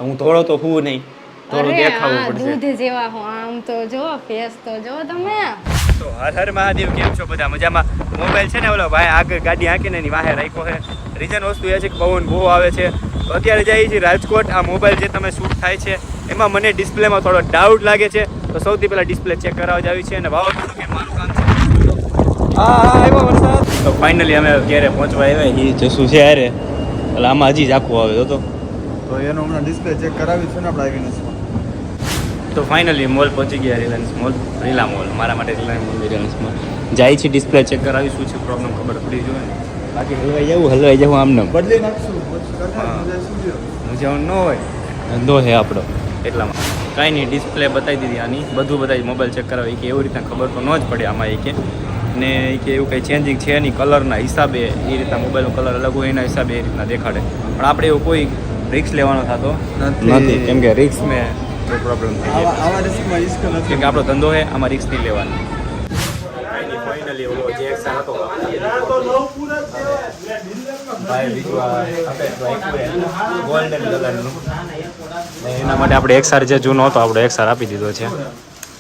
હું થોડો તો હું નહીં, થોડું દેખાવું પડશે. દૂધ જેવા હો આમ તો જો ફેસ તો જો તમે. તો હર હર મહાદેવ, કેમ છો બધા મજામાં? મોબાઈલ છે ને ઓલો ભાઈ આગળ ગાડી હાંકીને એની વાહે રાખ્યો છે. રીઝન વસ્તુ એ છે કે પવન બહુ આવે છે. તો અત્યારે જઈએ છીએ રાજકોટ. આ મોબાઈલ જે તમે શૂટ થાય છે એમાં મને ડિસ્પ્લેમાં થોડો ડાઉટ લાગે છે. તો સૌથી પહેલાં ડિસ્પ્લે ચેક કરાવવા જ આવી છે અને વાવાઝોડું કે મારું કામ છે. હા આવ્યો વરસાદ. તો ફાઇનલી અમે ક્યારે પહોંચવા આવ્યા એ જશું છે યારે, એટલે આમાં હજી જ આખું આવે તો એનો હમણાં ડિસ્પ્લે ચેક કરાવી છે ને આપણે આવીને. તો ફાઇનલી મોલ પહોંચી ગયા, રિલાયન્સ મોલ, રીલા મોલ. મારા માટે રિલાયન્સ મોલ જાય છે. ડિસ્પ્લે ચેક કરાવી શું છે પ્રોબ્લેમ ખબર પડી જોઈએ ને. બાકી હલવાઈ જવું આમને બદલી નાખશું. મુજબ ન હોય, ધંધો છે આપણો એટલામાં. કાંઈ નહીં, ડિસ્પ્લે બતાવી દીધી આની, બધું બતાવી. મોબાઈલ ચેક કરાવી કે એવી રીતના ખબર તો ન જ પડે આમાં એ કે ને એ કે એવું કંઈ ચેન્જિંગ છે નહીં. કલરના હિસાબે એ રીતના મોબાઈલનો કલર અલગ હોય એના હિસાબે એ રીતના દેખાડે. પણ આપણે એવું કોઈ રિસ્ક લેવાનો થતો નથી, કેમ કે રિસ્ક મેં કોઈ પ્રોબ્લેમ થઈ જાય. આવા રિસ્કમાં રિસ્ક નથી, કેમ કે આપણો ધંધો છે, આમાં રિસ્ક નહીં લેવાનું. ફાઇનલી ઓલો જે એક્સા હતો ભાઈ બીજું ગોલ્ડન કલરનું, એના માટે આપણે એક્સઆર જે જૂનો હતો આપણે એક્સઆર આપી દીધો છે,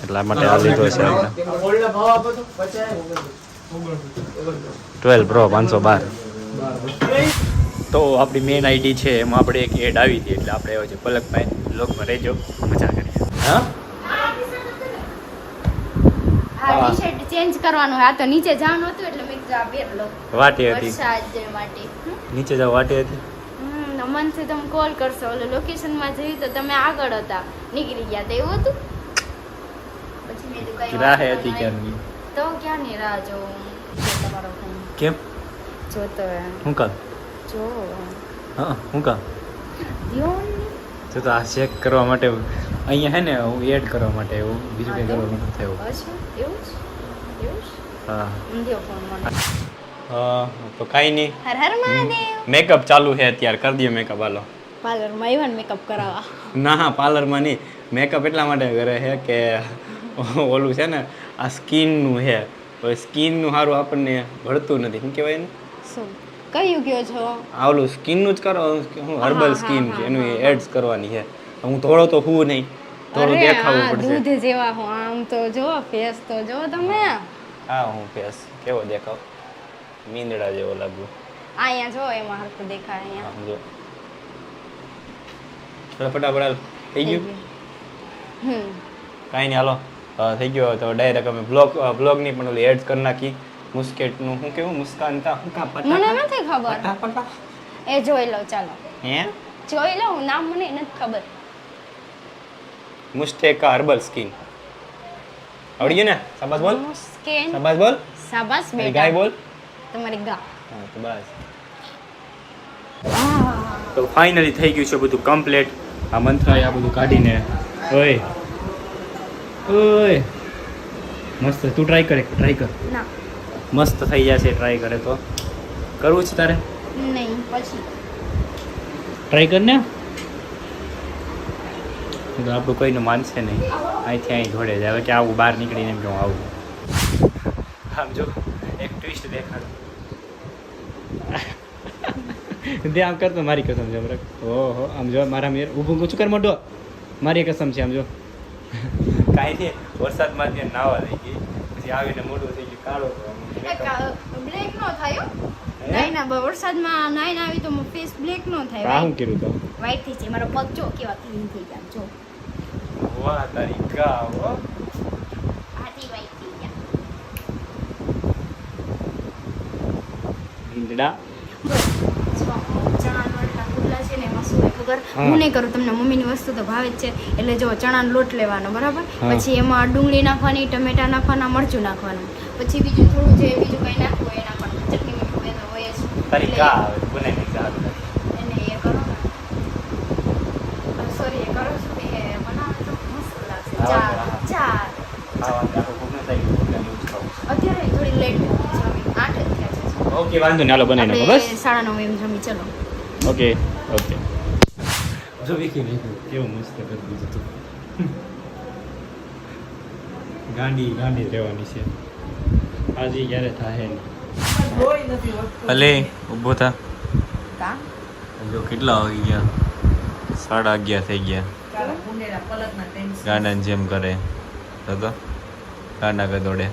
એટલા માટે આ લીધો છે આપણે 12 Pro 512. તો આપણી મેઇન આઈડી છે એમાં આપણે એક એડ આવી હતી, એટલે આપણે આવ્યો છે પલકભાઈ બ્લોગમાં રહેજો, મજા કરીએ. હા હા ટી-શર્ટ ચેન્જ કરવાનું આ તો નીચે જવાનું હતું એટલે મેં કીધું આ પહેર લો. વાટી હતી, વરસાદ માટે નીચે જાવ વાટી હતી. મનથી તમે કોલ કરશો, ઓલો લોકેશનમાં જઈ તો તમે આગળ હતા, નીકળી ગયા તો એવું હતું. પછી મેં કીધું કઈ રાહ વાંધો હતી નહીં. ક્યારની. તો ક્યાંની રાહ જોઉં તમારો ફોન કેમ જોતો હું કામ? જો હા હું કામ? ધ્યોન જો તો આ ચેક કરવા માટે અહીંયા હે ને હું એડ કરવા માટે, એવું બીજું કંઈ કરવાનું નથી થયું. અચ્છા એવું જ હા ઊંધિયો ફોન મને. તો કાંઈ નહીં, હર હર મહાદેવ. મેકઅપ ચાલુ છે અત્યારે, કરી દઈએ મેકઅપ. હાલો પાર્લરમાં આવ્યા ને મેકઅપ કરાવવા. ના હા, પાર્લરમાં નહીં, મેકઅપ એટલા માટે કરે છે કે ઓલું છે ને આ સ્કિનનું છે, તો સ્કિનનું સારું આપણને ભળતું નથી. શું કહેવાય ને, શું કયું કયો છો? આ ઓલું સ્કિનનું જ કરો, હું હર્બલ સ્કિન છે એનું એડ્સ કરવાની છે. હું થોડો તો હું નહીં, થોડું દેખાવું પડશે. દૂધ જેવા હો આમ તો જો ફેસ તો જો તમે. હા હું ફેસ કેવો દેખાવ? મીંદડા જેવો લાગુ. અહીંયા જો એમાં હરખું દેખાય અહીંયા. સમજો ફટાફટ થઈ ગયું. કાંઈ નહીં, હાલો થઈ ગયો તો ડાયરેક્ટ અમે બ્લોગની પણ ઓલી એડ્સ કરી નાખી. મુસ્કેટનું શું કેવું, મુસ્કાન તા શું કા મને નથી ખબર. એ જોઈ લો ચાલો. હે જોઈ લો, નામ મને નથી ખબર. મુસ્ટેકા હર્બલ સ્કિન આવડી ગયું ને? શાબાશ બોલ, મુસ્કેન. શાબાશ બોલ, શાબાશ તારી બેટા. ગાય બોલ. તમારી ગા. હા તો બસ. તો ફાઇનલી થઈ ગયું છે બધું કમ્પ્લીટ. આ મંત્રાએ આ બધું કાઢીને ઓય ઓય મસ્ત. તું ટ્રાય કર ના મસ્ત થઈ જશે. ટ્રાય કરે તો કરવું છે તારે? નહીં પછી ટ્રાય કર ને. તો આપણું કોઈનું માનશે નહીં, અહીંથી અહીં જોડે જ. હવે કે આવું બહાર નીકળીને એમ કે હું આવું. આમ જો એક ટ્વિસ્ટ દેખાડો. દે આમ કરતો, મારી કસમ છે. ઓહો આમ જો, મારા મેર ઊભું ઓછું કર મોઢો, મારી કસમ છે. આમ જો કાંઈ નહીં, વરસાદમાં ત્યાં નાવા થઈ ગઈ, પછી આવીને મોઢું થઈ ગયું કાળો. બ્લેક નો થાય. નાઈના વરસાદમાં નાઈન આવી તો ફેસ બ્લેક નો થાય. આ શું કર્યું તો? વ્હાઈટ થઈ છે મારો પગ. જો કેવા ક્લીન થઈ ગયા. જો વાહ તારી ગા હો. આથી વ્હાઈટ થઈ ગયા. ઈંદડા ચણા લોટના પુડલા છે ને એમાં શું હોય ખબર? હા. હું નહીં કરું, તમને મમ્મીની વસ્તુ તો ભાવે જ છે. એટલે જો ચણાનો લોટ લેવાનો બરાબર, હા. પછી એમાં ડુંગળી નાખવાની, ટમેટા નાખવાના, મરચું નાખવાનું, પછી બીજું થોડું જે બીજું કંઈ નાખવું હોય એ નાખવાનું. ચટણી મીઠું એ તો હોય જ. તારી એટલે ગા આવે બનાવી જા. એને એ કરો ને, સોરી એ કરો છો એ બનાવે તો મસ્ત લાગશે. હા, ચાર હા. ચાર અત્યારે થોડી લેટ જમી 8 જ થયા છે. ઓકે વાંધો નહીં, હાલો બનાવી નાખો બસ. આપણે 9:30 એમ જમી ચલો. Okay okay. જો વિકી કેવું મસ્ત કરી દીધું તું. ગાંડી રહેવાની છે આજે, ક્યારે થાય નહીં. ભલે ઊભો થા. કા જો કેટલા વાગી ગયા? 11:30 થઈ ગયા. કાલા કુંડેલા પલકના ટેન્શન ગાંડાને જેમ કરે તો ગાંડા ગદોડે.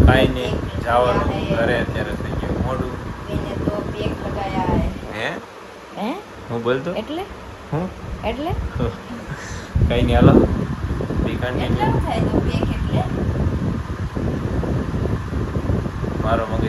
કાંઈ નહીં, જવાનું ઘરે અત્યારે થઈ ગયું મોડું. એને તો પેક લગાયા હે હે હું બોલતો એટલે હું એટલે કઈ નહીં, હાલો બી એટલે કન્ટિન્યુ. થાય તો પેક એટલે મારો મગજ